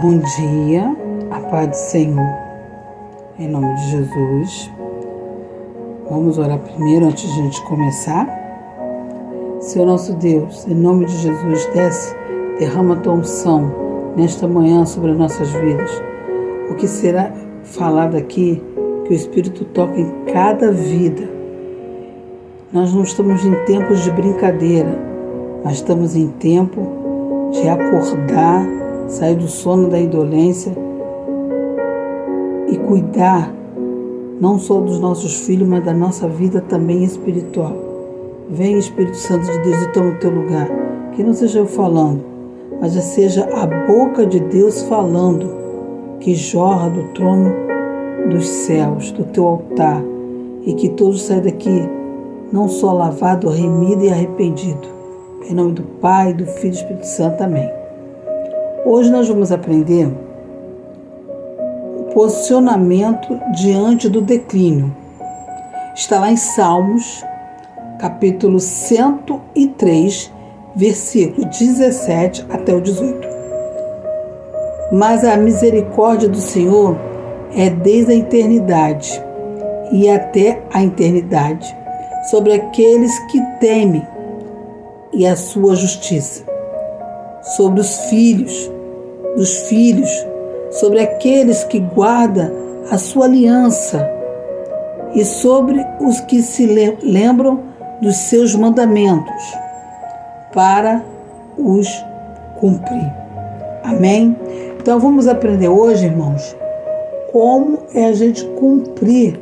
Bom dia, a paz do Senhor, em nome de Jesus. Vamos orar primeiro antes de a gente começar. Senhor nosso Deus, em nome de Jesus, desce, derrama a tua unção nesta manhã sobre as nossas vidas. O que será falado aqui, que o Espírito toque em cada vida. Nós não estamos em tempos de brincadeira, mas estamos em tempo de acordar, sair do sono da indolência e cuidar não só dos nossos filhos, mas da nossa vida também espiritual. Vem, Espírito Santo de Deus, e toma o teu lugar. Que não seja eu falando, mas seja a boca de Deus falando, que jorra do trono dos céus, do teu altar, e que todos saiam daqui não só lavado, remido e arrependido. Em nome do Pai, do Filho e do Espírito Santo. Amém. Hoje nós vamos aprender o posicionamento diante do declínio. Está lá em Salmos, capítulo 103, versículo 17 até o 18. Mas a misericórdia do Senhor é desde a eternidade e até a eternidade sobre aqueles que temem, e a sua justiça sobre os filhos dos filhos, sobre aqueles que guardam a sua aliança e sobre os que se lembram dos seus mandamentos para os cumprir. Amém? Então vamos aprender hoje, irmãos, como é a gente cumprir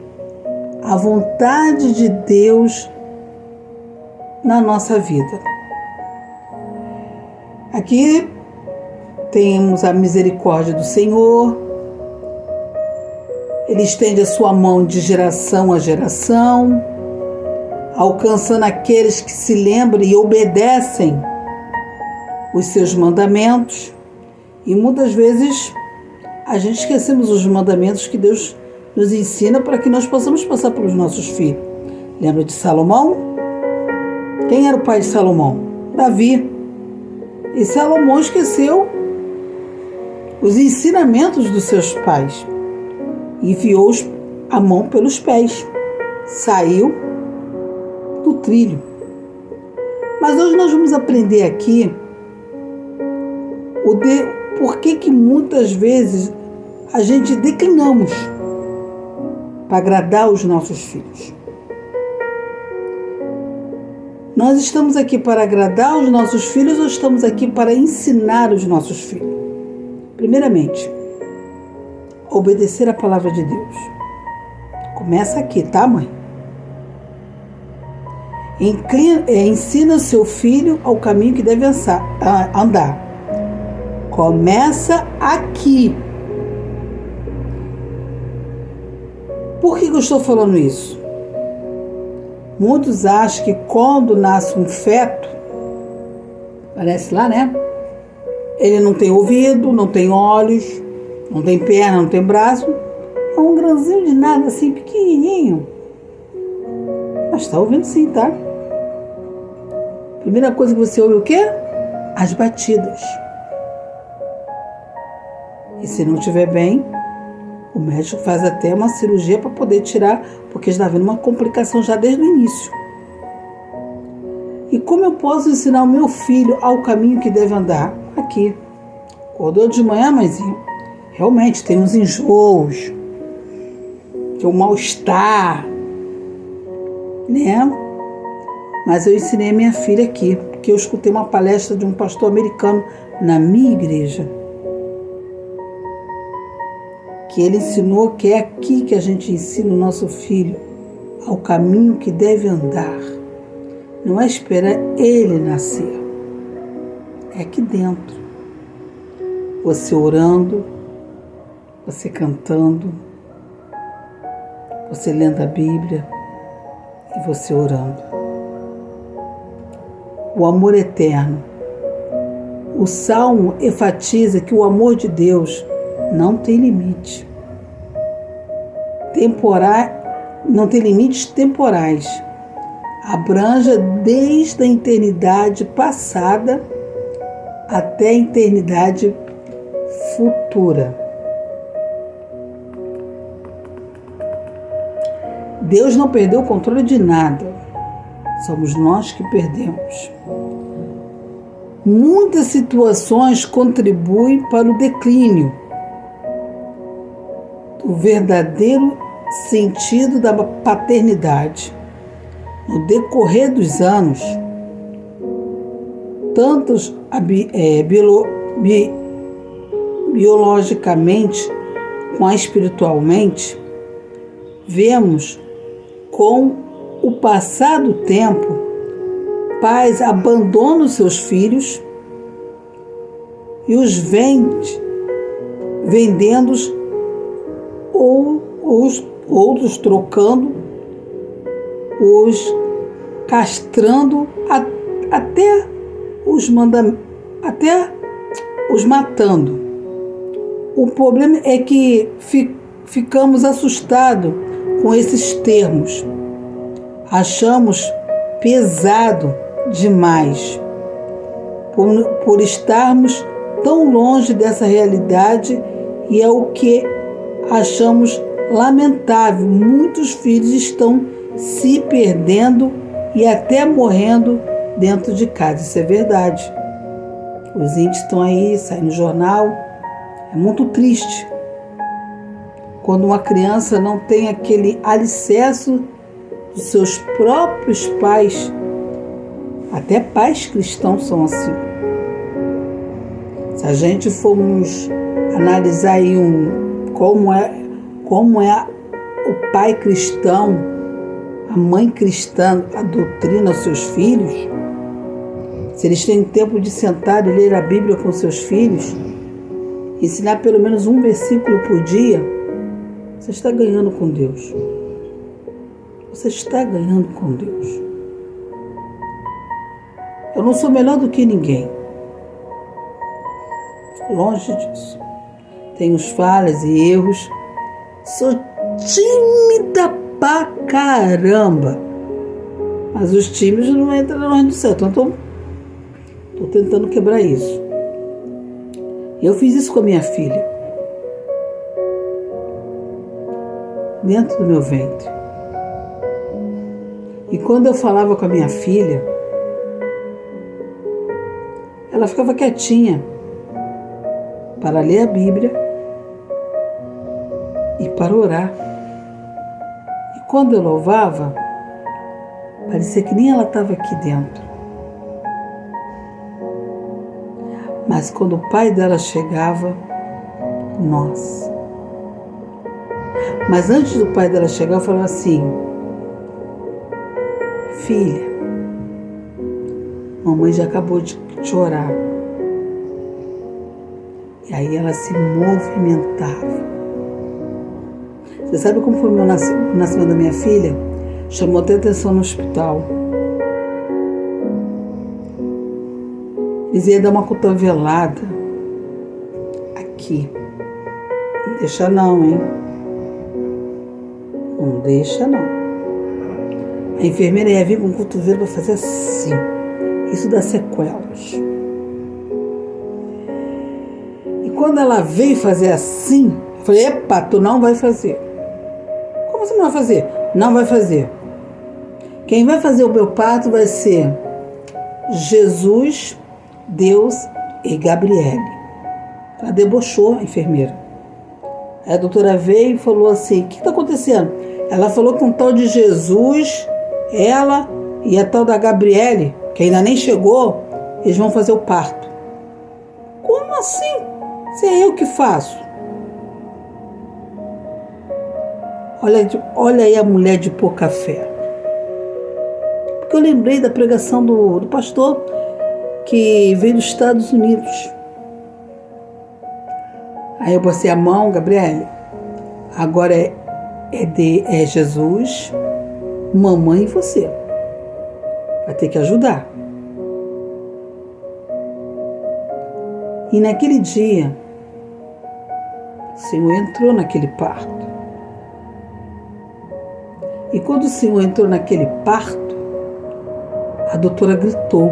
a vontade de Deus na nossa vida. Aqui temos a misericórdia do Senhor. Ele estende a sua mão de geração a geração, alcançando aqueles que se lembram e obedecem os seus mandamentos. E muitas vezes a gente esquecemos os mandamentos que Deus nos ensina para que nós possamos passar pelos nossos filhos. Lembra de Salomão? Quem era o pai de Salomão? Davi. E Salomão esqueceu os ensinamentos dos seus pais e enfiou a mão pelos pés. Saiu do trilho. Mas hoje nós vamos aprender aqui por que muitas vezes a gente declinamos para agradar os nossos filhos. Nós estamos aqui para agradar os nossos filhos ou estamos aqui para ensinar os nossos filhos? Primeiramente, obedecer a palavra de Deus. Começa aqui, tá, mãe? Ensina seu filho ao caminho que deve andar. Começa aqui. Por que eu estou falando isso? Muitos acham que quando nasce um feto, parece lá, né? Ele não tem ouvido, não tem olhos, não tem perna, não tem braço. É um grãozinho de nada assim, pequenininho. Mas está ouvindo sim, tá? Primeira coisa que você ouve o quê? As batidas. E se não estiver bem, o médico faz até uma cirurgia para poder tirar, porque está havendo uma complicação já desde o início. E como eu posso ensinar o meu filho ao caminho que deve andar? Aqui. Acordou de manhã, mãezinho? Realmente tem uns enjoos, tem um mal-estar, né? Mas eu ensinei a minha filha aqui, porque eu escutei uma palestra de um pastor americano na minha igreja, que ele ensinou que é aqui que a gente ensina o nosso filho ao caminho que deve andar. Não é esperar ele nascer. É aqui dentro. Você orando, você cantando, você lendo a Bíblia e você orando. O amor eterno. O Salmo enfatiza que o amor de Deus não tem limite. Não tem limites temporais. Abranja desde a eternidade passada até a eternidade futura. Deus não perdeu o controle de nada. Somos nós que perdemos. Muitas situações contribuem para o declínio do verdadeiro sentido da paternidade. No decorrer dos anos, tantos biologicamente como espiritualmente, vemos com o passar do tempo, pais abandonam seus filhos e os vendendo-os ou os outros trocando, os castrando até os matando. O problema é que ficamos assustados com esses termos. Achamos pesado demais por estarmos tão longe dessa realidade, e é o que achamos lamentável. Muitos filhos estão se perdendo e até morrendo dentro de casa. Isso é verdade. Os índices estão aí, saem no jornal. É muito triste quando uma criança não tem aquele alicerce dos seus próprios pais. Até pais cristãos são assim. Se a gente formos analisar aí como é o pai cristão, a mãe cristã doutrina aos seus filhos, se eles têm tempo de sentar e ler a Bíblia com seus filhos, ensinar pelo menos um versículo por dia, você está ganhando com Deus. Você está ganhando com Deus. Eu não sou melhor do que ninguém. Longe disso. Tenho falhas e erros. Sou tímida pra caramba. Mas os tímidos não entram no reino do céu. Então estou tentando quebrar isso. Eu fiz isso com a minha filha. Dentro do meu ventre. E quando eu falava com a minha filha, ela ficava quietinha para ler a Bíblia e para orar. E quando eu louvava, parecia que nem ela estava aqui dentro. Mas quando o pai dela chegava, nossa. Mas antes do pai dela chegar, eu falava assim: filha, mamãe já acabou de orar. E aí ela se movimentava. Você sabe como foi o nascimento da minha filha? Chamou até atenção no hospital. Eles iam dar uma cotovelada aqui. Não deixa não, hein? Não deixa não. A enfermeira ia vir com o cotovelo para fazer assim. Isso dá sequelas. E quando ela veio fazer assim, eu falei: epa, tu não vai fazer. Como você não vai fazer? Não vai fazer. Quem vai fazer o meu parto vai ser Jesus, Deus e Gabriele. Ela debochou, a enfermeira. Aí a doutora veio e falou assim: o que está acontecendo? Ela falou que um tal de Jesus, ela e a tal da Gabriele, que ainda nem chegou, eles vão fazer o parto. Como assim? Se é eu que faço. Olha aí a mulher de pouca fé. Porque eu lembrei da pregação do pastor que veio dos Estados Unidos. Aí eu passei a mão: Gabriele, agora é Jesus, mamãe e você. Vai ter que ajudar. E naquele dia, o Senhor entrou naquele parto. E quando o Senhor entrou naquele parto, a doutora gritou: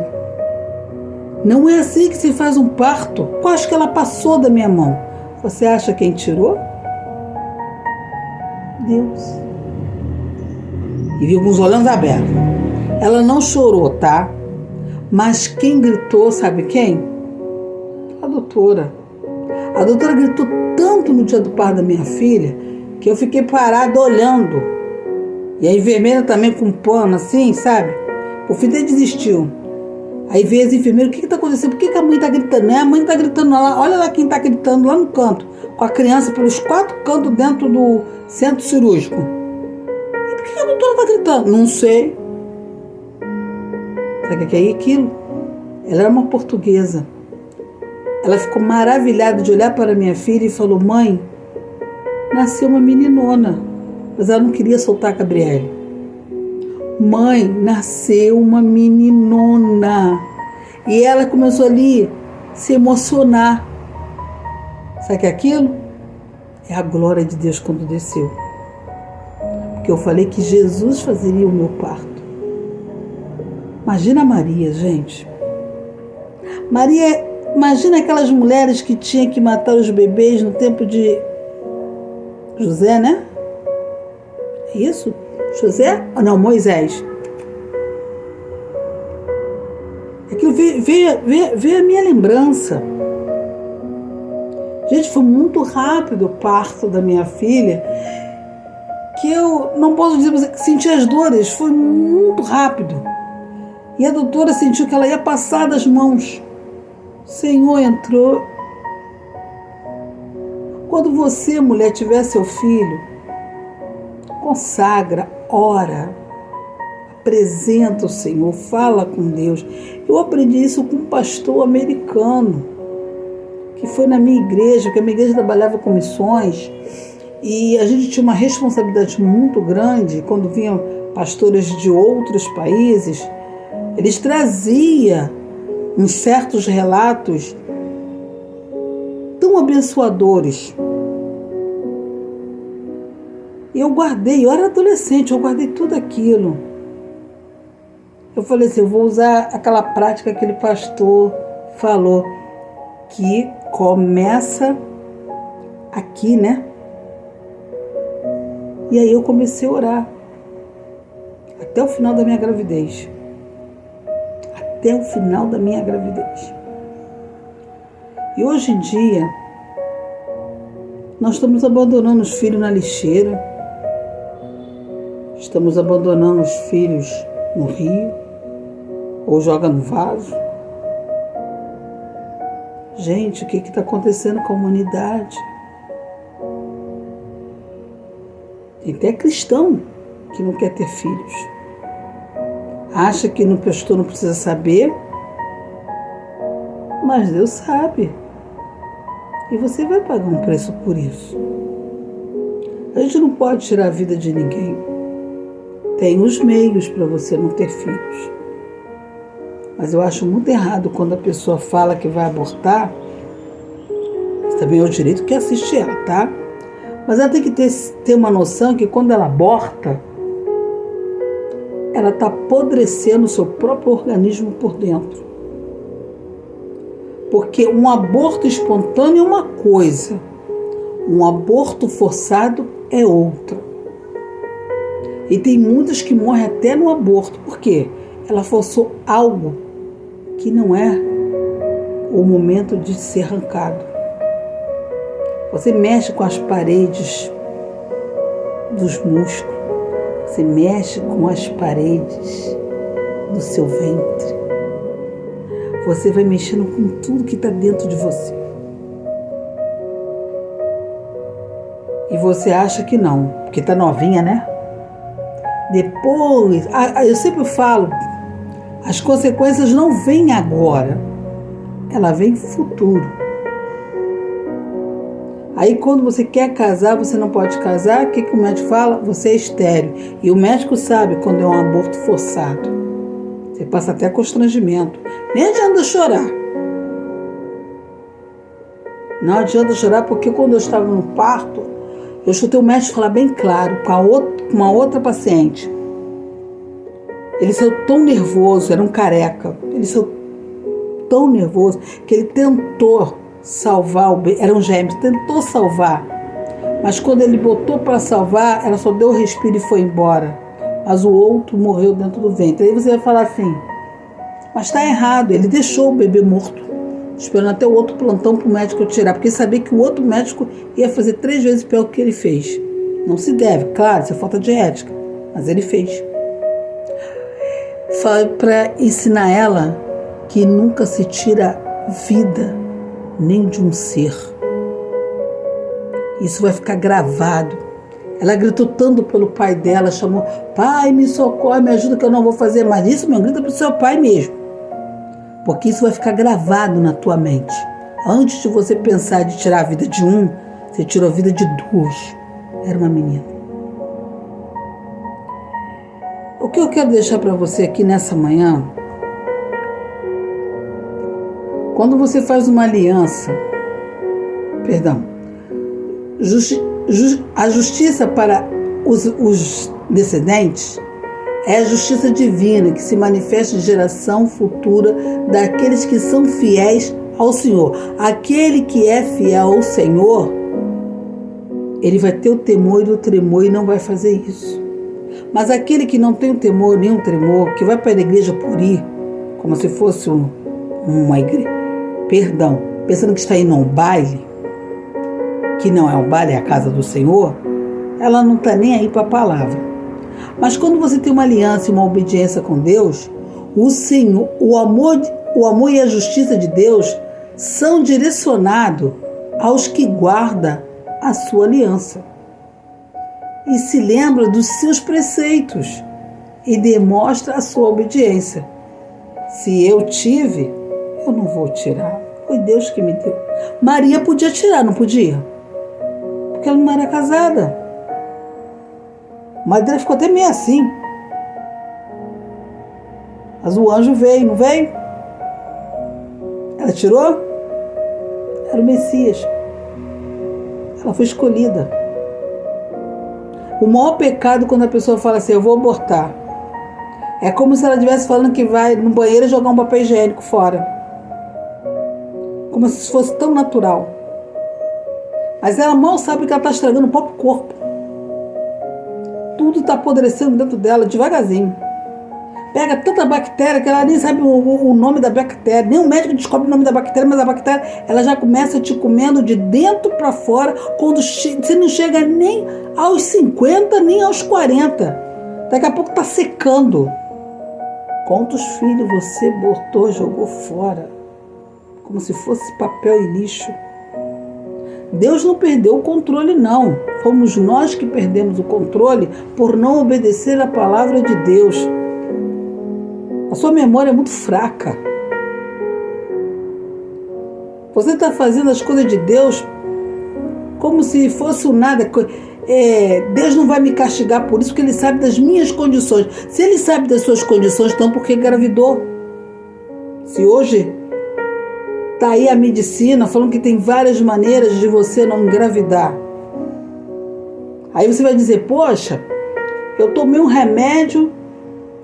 não é assim que se faz um parto. Eu acho que ela passou da minha mão. Você acha quem tirou? Deus. E viu com os olhos abertos. Ela não chorou, tá? Mas quem gritou, sabe quem? A doutora. A doutora gritou tanto no dia do parto da minha filha que eu fiquei parada olhando. E a enfermeira também com um pano assim, sabe? Por fim, até desistiu. Aí veio as enfermeiras, o que está acontecendo? Por que a mãe está gritando? A mãe está gritando lá, olha lá quem está gritando lá no canto, com a criança pelos 4 cantos dentro do centro cirúrgico. E por que a doutora está gritando? Não sei. Sabe o que é aquilo? Ela era uma portuguesa. Ela ficou maravilhada de olhar para minha filha e falou: mãe, nasceu uma meninona. Mas ela não queria soltar a Gabriele. Mãe, nasceu uma meninona. E ela começou ali a se emocionar. Sabe o que é aquilo? É a glória de Deus quando desceu. Porque eu falei que Jesus fazeria o meu parto. Imagina a Maria, gente. Maria, imagina aquelas mulheres que tinham que matar os bebês no tempo de José, né? É isso? José? Ou não, Moisés. Aquilo veio a minha lembrança. Gente, foi muito rápido o parto da minha filha, que eu não posso dizer que senti as dores, foi muito rápido. E a doutora sentiu que ela ia passar das mãos. O Senhor entrou. Quando você, mulher, tiver seu filho, consagra, ora, apresenta o Senhor, fala com Deus. Eu aprendi isso com um pastor americano, que foi na minha igreja, porque a minha igreja trabalhava com missões, e a gente tinha uma responsabilidade muito grande quando vinham pastores de outros países. Eles traziam uns certos relatos tão abençoadores. E eu guardei, eu era adolescente, eu guardei tudo aquilo. Eu falei assim, eu vou usar aquela prática que aquele pastor falou, que começa aqui, né? E aí eu comecei a orar. Até o final da minha gravidez. Até o final da minha gravidez. E hoje em dia, nós estamos abandonando os filhos na lixeira. Estamos abandonando os filhos no rio. Ou joga no vaso. Gente, o que está acontecendo com a humanidade? Tem até cristão que não quer ter filhos. Acha que o pastor não precisa saber, mas Deus sabe. E você vai pagar um preço por isso. A gente não pode tirar a vida de ninguém. Tem os meios para você não ter filhos. Mas eu acho muito errado quando a pessoa fala que vai abortar. Isso também é o direito que assiste ela, tá? Mas ela tem que ter uma noção que quando ela aborta, ela está apodrecendo o seu próprio organismo por dentro. Porque um aborto espontâneo é uma coisa, um aborto forçado é outra. E tem muitas que morrem até no aborto. Por quê? Ela forçou algo que não é o momento de ser arrancado. Você mexe com as paredes dos músculos. Você mexe com as paredes do seu ventre. Você vai mexendo com tudo que está dentro de você. E você acha que não, porque está novinha, né? Depois, eu sempre falo, as consequências não vêm agora, ela vem no futuro. Aí quando você quer casar, você não pode casar, o que o médico fala? Você é estéril. E o médico sabe quando é um aborto forçado. Você passa até constrangimento. Nem adianta chorar. Não adianta chorar, porque quando eu estava no parto, eu escutei o médico falar bem claro com uma outra paciente. Ele saiu tão nervoso, era um careca. Ele saiu tão nervoso que ele tentou salvar o bebê. Eram gêmeos, tentou salvar. Mas quando ele botou para salvar, ela só deu o respiro e foi embora. Mas o outro morreu dentro do ventre. Aí você vai falar assim, mas está errado, ele deixou o bebê morto, esperando até o outro plantão para o médico tirar, porque ele sabia que o outro médico ia fazer 3 vezes pior do que ele fez. Não se deve, claro, isso é falta de ética, mas ele fez. Foi para ensinar ela que nunca se tira vida nem de um ser. Isso vai ficar gravado. Ela gritou tanto pelo pai dela, chamou, pai, me socorre, me ajuda que eu não vou fazer mais isso, meu, grita pro seu pai mesmo. Porque isso vai ficar gravado na tua mente. Antes de você pensar de tirar a vida de um, você tirou a vida de 2. Era uma menina. O que eu quero deixar para você aqui nessa manhã, quando você faz uma aliança, a justiça para os descendentes é a justiça divina que se manifesta em geração futura daqueles que são fiéis ao Senhor. Aquele que é fiel ao Senhor, ele vai ter o temor e o tremor e não vai fazer isso. Mas aquele que não tem o temor nem o tremor, que vai para a igreja por ir, como se fosse uma igreja, pensando que está indo a um baile, que não é um baile, é a casa do Senhor, ela não está nem aí para a palavra. Mas quando você tem uma aliança e uma obediência com Deus, o Senhor, o amor e a justiça de Deus são direcionados aos que guardam a sua aliança e se lembra dos seus preceitos e demonstra a sua obediência. Se eu tive, eu não vou tirar. Foi Deus que me deu. Maria podia tirar, não podia? Porque ela não era casada. Mas ela ficou até meio assim. Mas o anjo veio, não veio? Ela tirou? Era o Messias. Ela foi escolhida. O maior pecado quando a pessoa fala assim, eu vou abortar. É como se ela estivesse falando que vai no banheiro jogar um papel higiênico fora. Como se fosse tão natural. Mas ela mal sabe que ela está estragando o próprio corpo. Tudo está apodrecendo dentro dela, devagarzinho. Pega tanta bactéria que ela nem sabe o nome da bactéria. Nem o médico descobre o nome da bactéria, mas a bactéria ela já começa te comendo de dentro para fora, quando você não chega nem aos 50, nem aos 40. Daqui a pouco está secando. Quantos filhos você botou, jogou fora? Como se fosse papel e lixo. Deus não perdeu o controle, não. Fomos nós que perdemos o controle por não obedecer a palavra de Deus. A sua memória é muito fraca. Você está fazendo as coisas de Deus como se fosse o nada. Deus não vai me castigar por isso, porque Ele sabe das minhas condições. Se Ele sabe das suas condições, então por que engravidou? Se hoje está aí a medicina falando que tem várias maneiras de você não engravidar. Aí você vai dizer, poxa, eu tomei um remédio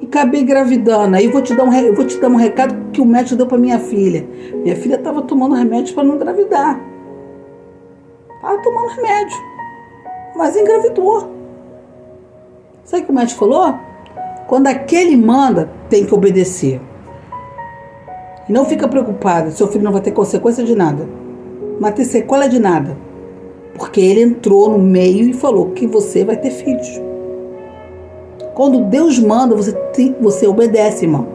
e acabei engravidando. Aí eu vou te dar um recado que o médico deu para minha filha. Minha filha estava tomando remédio para não engravidar. Estava tomando remédio, mas engravidou. Sabe o que o médico falou? Quando aquele manda, tem que obedecer. E não fica preocupada, seu filho não vai ter consequência de nada. Não vai ter sequela de nada. Porque ele entrou no meio e falou que você vai ter filhos. Quando Deus manda, você obedece, irmão.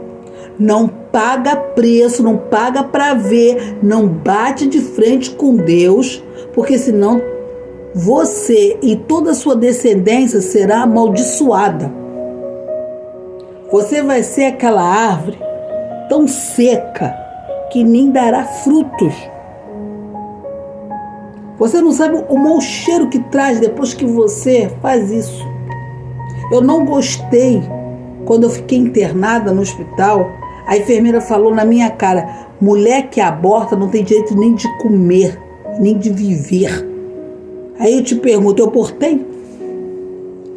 Não paga preço, não paga para ver, não bate de frente com Deus, porque senão você e toda a sua descendência será amaldiçoada. Você vai ser aquela árvore tão seca que nem dará frutos. Você não sabe o mau cheiro que traz depois que você faz isso. Eu não gostei quando eu fiquei internada no hospital. A enfermeira falou na minha cara, mulher que aborta não tem direito nem de comer, nem de viver. Aí eu te pergunto, eu abortei?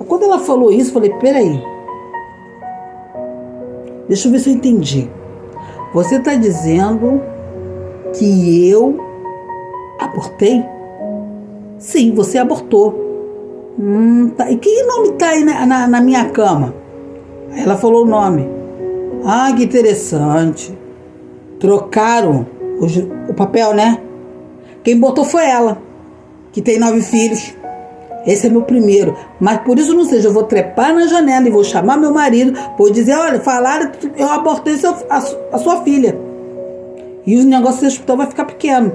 Quando ela falou isso, eu falei, peraí, deixa eu ver se eu entendi. Você está dizendo que eu Abortei? Sim, você abortou. Tá. E que nome tá aí na minha cama? Aí ela falou o nome. Ah, que interessante. Trocaram o papel, né? Quem botou foi ela, que tem 9 filhos. Esse é meu primeiro. Mas por isso não seja, eu vou trepar na janela e vou chamar meu marido, vou dizer, olha, falaram que eu abortei a sua filha. E o negócio do hospital vai ficar pequeno.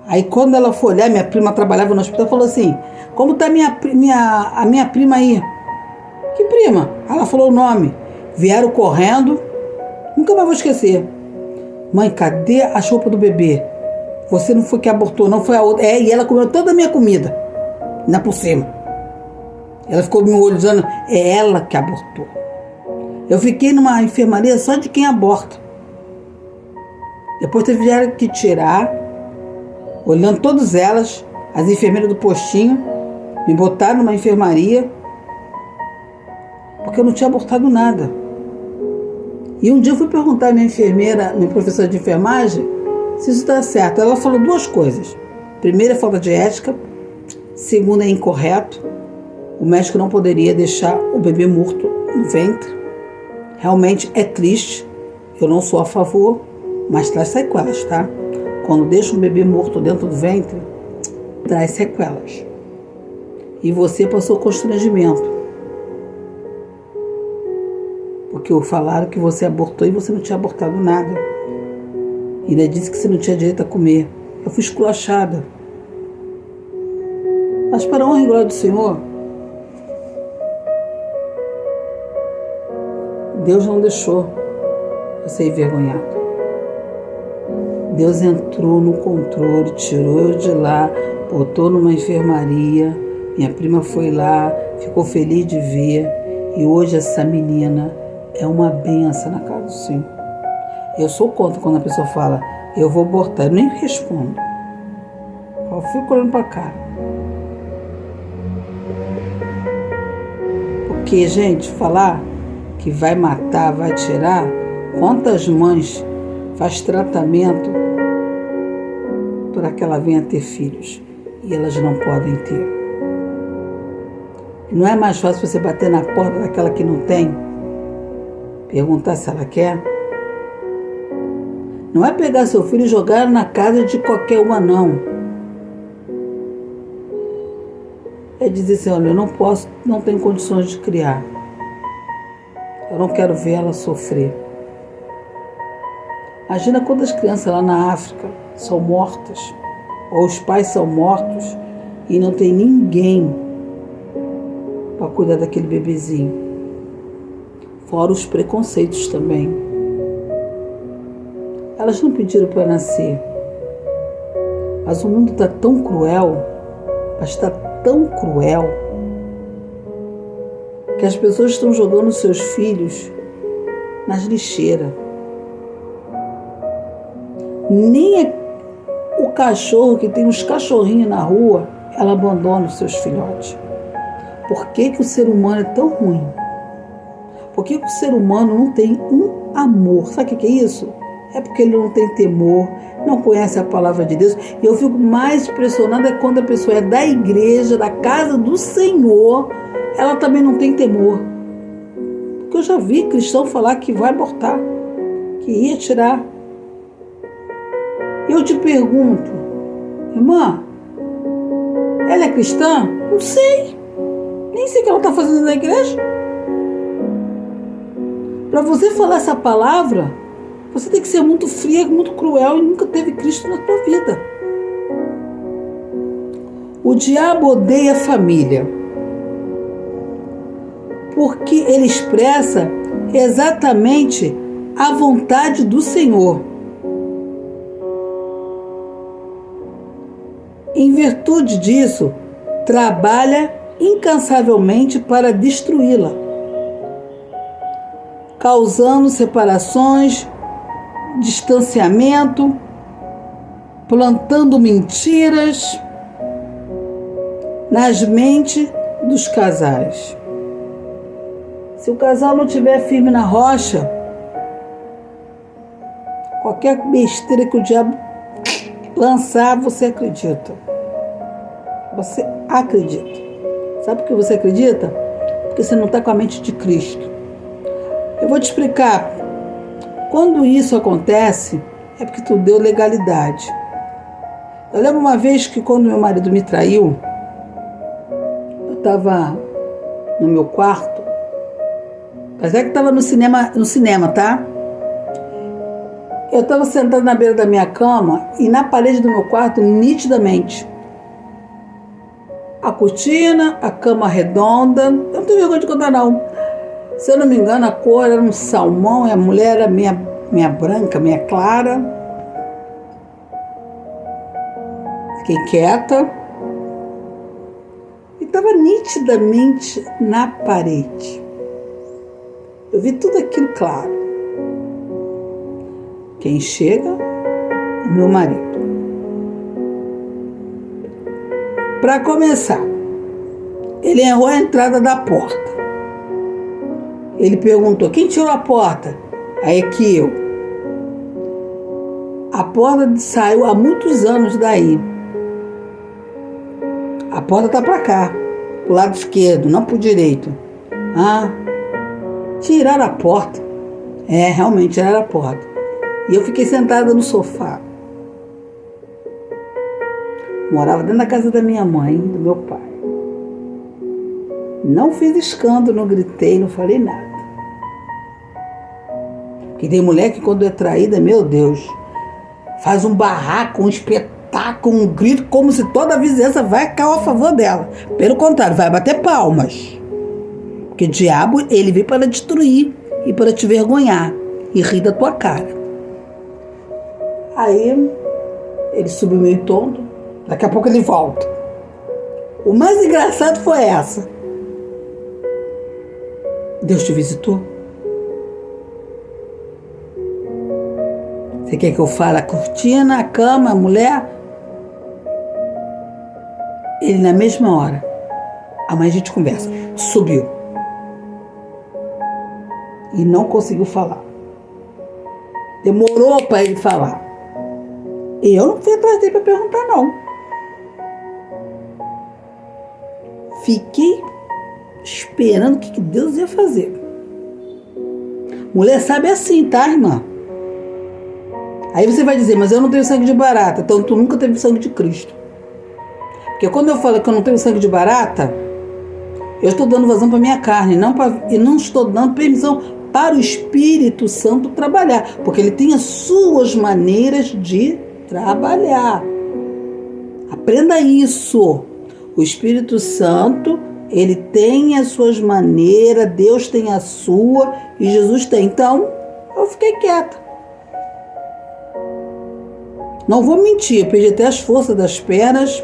Aí quando ela foi olhar, minha prima trabalhava no hospital, falou assim, como tá a minha prima aí? Que prima? Ela falou o nome. Vieram correndo, nunca mais vou esquecer. Mãe, cadê a roupa do bebê? Você não foi que abortou, não foi a outra. E ela comeu toda a minha comida, ainda por cima. Ela ficou me olhando, é ela que abortou. Eu fiquei numa enfermaria só de quem aborta. Depois tiveram que tirar, olhando todas elas, as enfermeiras do postinho, me botaram numa enfermaria, porque eu não tinha abortado nada. E um dia eu fui perguntar à minha enfermeira, minha professora de enfermagem, se isso está certo. Ela falou 2 coisas. Primeira, é falta de ética. Segunda, é incorreto. O médico não poderia deixar o bebê morto no ventre. Realmente é triste. Eu não sou a favor, mas traz sequelas, tá? Quando deixa um bebê morto dentro do ventre, traz sequelas. E você passou constrangimento. Porque falaram que você abortou e você não tinha abortado nada. E ainda disse que você não tinha direito a comer. Eu fui esculachada. Mas para a honra e glória do Senhor, Deus não deixou eu ser envergonhada. Deus entrou no controle, tirou eu de lá, botou numa enfermaria. Minha prima foi lá, ficou feliz de ver. E hoje essa menina é uma benção na casa do Senhor. Eu sou contra quando a pessoa fala, eu vou abortar. Eu nem respondo. Eu fico olhando para cá. Porque, gente, falar que vai matar, vai tirar, quantas mães faz tratamento para que ela venha ter filhos e elas não podem ter? Não é mais fácil você bater na porta daquela que não tem? Perguntar se ela quer? Não é pegar seu filho e jogar na casa de qualquer uma, não. É dizer assim, olha, eu não posso, não tenho condições de criar. Eu não quero ver ela sofrer. Imagina quantas crianças lá na África são mortas, ou os pais são mortos e não tem ninguém para cuidar daquele bebezinho. Fora os preconceitos também. Elas não pediram para nascer. Mas o mundo está tão cruel, mas está tão cruel, que as pessoas estão jogando seus filhos nas lixeiras. Nem o cachorro, que tem uns cachorrinhos na rua, ela abandona os seus filhotes. Por que o ser humano é tão ruim? Por que o ser humano não tem um amor? Sabe o que é isso? É porque ele não tem temor, não conhece a palavra de Deus. E eu fico mais impressionada quando a pessoa é da igreja, da casa do Senhor, ela também não tem temor. Porque eu já vi cristão falar que vai abortar, que ia tirar. Eu te pergunto, irmã, ela é cristã? Não sei. Nem sei o que ela está fazendo na igreja. Para você falar essa palavra, você tem que ser muito fria, muito cruel e nunca teve Cristo na tua vida. O diabo odeia a família, porque ele expressa exatamente a vontade do Senhor. Em virtude disso, trabalha incansavelmente para destruí-la, causando separações, distanciamento, plantando mentiras nas mentes dos casais. Se o casal não estiver firme na rocha, qualquer besteira que o diabo lançar, você acredita. Você acredita. Sabe por que você acredita? Porque você não está com a mente de Cristo. Eu vou te explicar. Quando isso acontece, é porque tu deu legalidade. Eu lembro uma vez que quando meu marido me traiu, eu estava no meu quarto, apesar que estava no cinema, tá? Eu estava sentada na beira da minha cama e na parede do meu quarto, nitidamente, a cortina, a cama redonda, eu não tenho vergonha de contar não. Se eu não me engano, a cor era um salmão e a mulher era minha branca, minha clara. Fiquei quieta e estava nitidamente na parede. Eu vi tudo aquilo claro. Quem chega? O meu marido. Para começar, ele errou a entrada da porta. Ele perguntou, quem tirou a porta? Aí é que eu. A porta saiu há muitos anos daí. A porta tá para cá, pro lado esquerdo, não pro direito. Ah, tiraram a porta. É, realmente tiraram a porta. E eu fiquei sentada no sofá. Morava dentro da casa da minha mãe, do meu pai. Não fiz escândalo, não gritei, não falei nada. Porque tem mulher que quando é traída, meu Deus, faz um barraco, um espetáculo, um grito, como se toda a vizinhança vai cair a favor dela. Pelo contrário, vai bater palmas. Porque o diabo, ele veio para destruir e para te vergonhar e rir da tua cara. Aí, ele subiu meio tonto, daqui a pouco ele volta. O mais engraçado foi essa. Deus te visitou? Você quer que eu fale a cortina, a cama, a mulher? Ele na mesma hora. Amanhã a gente conversa. Subiu. E não conseguiu falar. Demorou para ele falar. E eu não fui atrás dele para perguntar, não. Fiquei esperando o que Deus ia fazer. Mulher sabe assim, tá, irmã? Aí você vai dizer, mas eu não tenho sangue de barata. Então tu nunca teve sangue de Cristo. Porque quando eu falo que eu não tenho sangue de barata, eu estou dando vazão para minha carne, e não estou dando permissão para o Espírito Santo trabalhar. Porque ele tem as suas maneiras de trabalhar. Aprenda isso. O Espírito Santo, ele tem as suas maneiras, Deus tem a sua e Jesus tem. Então, eu fiquei quieta. Não vou mentir, eu perdi até as forças das pernas.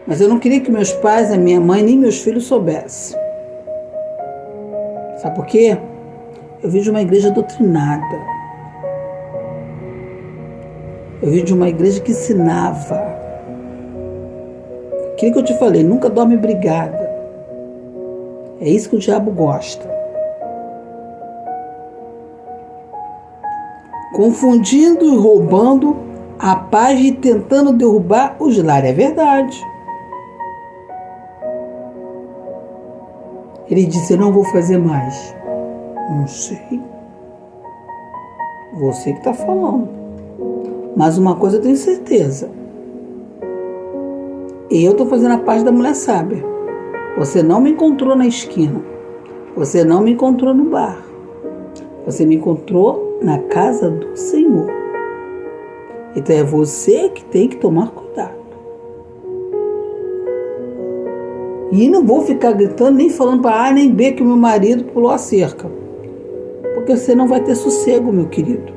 Mas eu não queria que meus pais, a minha mãe, nem meus filhos soubessem. Sabe por quê? Eu vim de uma igreja doutrinada. Eu vim de uma igreja que ensinava. Aquilo que eu te falei, nunca dorme brigada. É isso que o diabo gosta. Confundindo e roubando a paz e tentando derrubar os lares. É verdade. Ele disse, eu não vou fazer mais. Não sei. Você que está falando. Mas uma coisa eu tenho certeza. Eu estou fazendo a parte da mulher sábia. Você não me encontrou na esquina. Você não me encontrou no bar. Você me encontrou na casa do Senhor. Então é você que tem que tomar cuidado. E não vou ficar gritando, nem falando para A nem B que o meu marido pulou a cerca. Porque você não vai ter sossego, meu querido.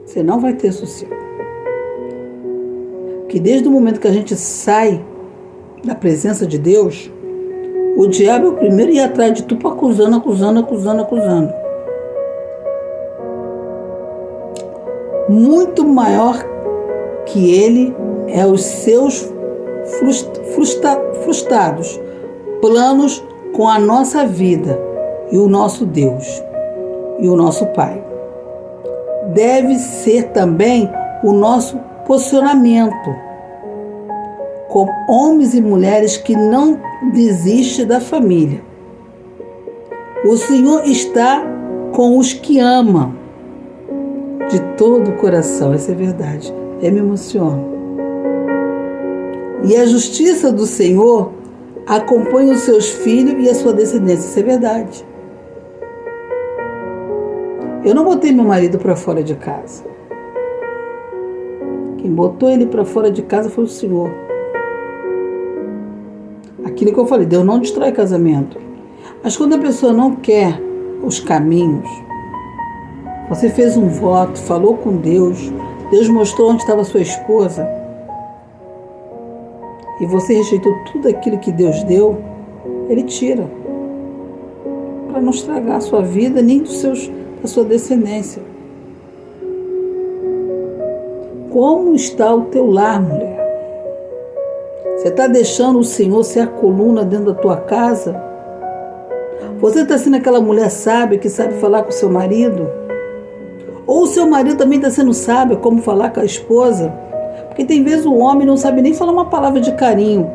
Você não vai ter sossego. Porque desde o momento que a gente sai da presença de Deus, o diabo é o primeiro a ir atrás de tu, acusando. Muito maior que ele é os seus frustrados planos com a nossa vida e o nosso Deus e o nosso Pai. deve ser também o nosso posicionamento como homens e mulheres que não desistem da família. O Senhor está com os que amam de todo o coração. Essa é verdade. Eu me emociono. E a justiça do Senhor acompanha os seus filhos e a sua descendência. Isso é verdade. Eu não botei meu marido para fora de casa. Quem botou ele para fora de casa foi o Senhor. Aquilo que eu falei, Deus não destrói casamento. Mas quando a pessoa não quer os caminhos, você fez um voto, falou com Deus, Deus mostrou onde estava sua esposa, e você rejeitou tudo aquilo que Deus deu, Ele tira. Para não estragar a sua vida, nem da sua descendência. Como está o teu lar, mulher? Você está deixando o Senhor ser a coluna dentro da tua casa? Você está sendo aquela mulher sábia que sabe falar com o seu marido? Ou o seu marido também está sendo sábio como falar com a esposa? Porque tem vezes o homem não sabe nem falar uma palavra de carinho.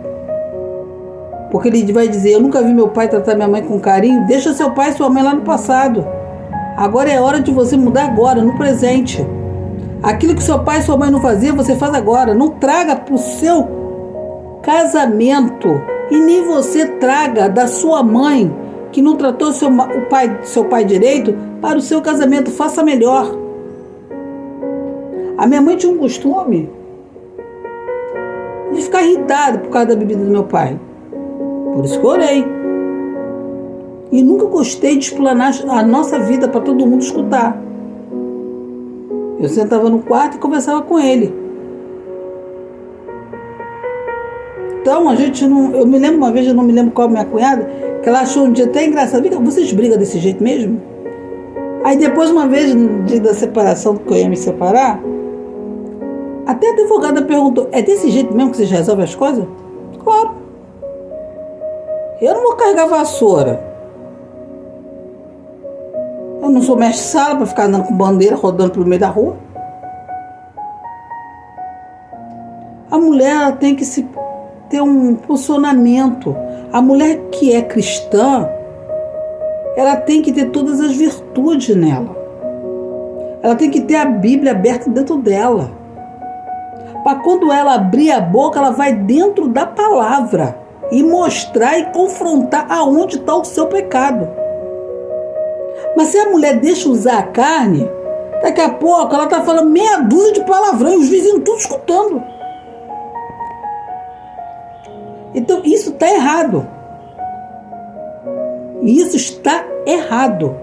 Porque ele vai dizer, eu nunca vi meu pai tratar minha mãe com carinho. Deixa seu pai e sua mãe lá no passado. Agora é hora de você mudar agora, no presente. Aquilo que seu pai e sua mãe não faziam, você faz agora. Não traga para o seu casamento. E nem você traga da sua mãe, que não tratou seu pai direito, para o seu casamento. Faça melhor. A minha mãe tinha um costume de ficar irritada por causa da bebida do meu pai. Por isso que eu orei. E nunca gostei de explanar a nossa vida para todo mundo escutar. Eu sentava no quarto e conversava com ele. Então, a gente não... Eu me lembro uma vez, eu não me lembro qual a minha cunhada, que ela achou um dia até engraçado. Vocês brigam desse jeito mesmo? Aí depois, uma vez, no dia da separação, que eu ia me separar, até a advogada perguntou, é desse jeito mesmo que vocês resolvem as coisas? Claro. Eu não vou carregar vassoura. Eu não sou mestre sala para ficar andando com bandeira, rodando pelo meio da rua. A mulher ela tem que ter um posicionamento. A mulher que é cristã, ela tem que ter todas as virtudes nela. Ela tem que ter a Bíblia aberta dentro dela. Para quando ela abrir a boca, ela vai dentro da palavra e mostrar e confrontar aonde está o seu pecado. Mas se a mulher deixa usar a carne, daqui a pouco ela está falando meia dúzia de palavrão e os vizinhos tudo escutando. Então isso está errado. Isso está errado.